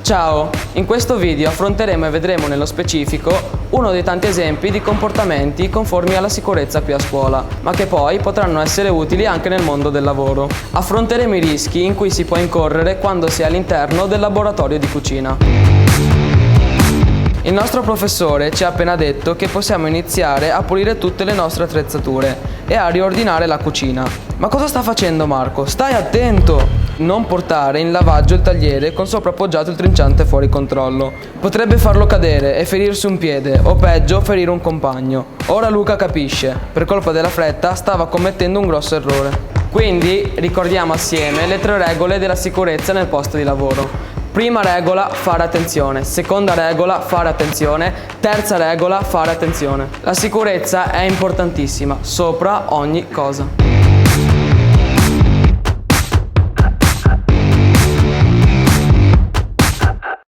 Ciao! In questo video affronteremo e vedremo nello specifico uno dei tanti esempi di comportamenti conformi alla sicurezza qui a scuola, ma che poi potranno essere utili anche nel mondo del lavoro. Affronteremo i rischi in cui si può incorrere quando si è all'interno del laboratorio di cucina. Il nostro professore ci ha appena detto che possiamo iniziare a pulire tutte le nostre attrezzature e a riordinare la cucina. Ma cosa sta facendo Marco? Stai attento! Non portare in lavaggio il tagliere con sopra appoggiato il trinciante fuori controllo. Potrebbe farlo cadere e ferirsi un piede, o peggio ferire un compagno. Ora Luca capisce, per colpa della fretta stava commettendo un grosso errore. Quindi ricordiamo assieme le 3 regole della sicurezza nel posto di lavoro. Prima regola, fare attenzione. Seconda regola, fare attenzione. Terza regola, fare attenzione. La sicurezza è importantissima, sopra ogni cosa.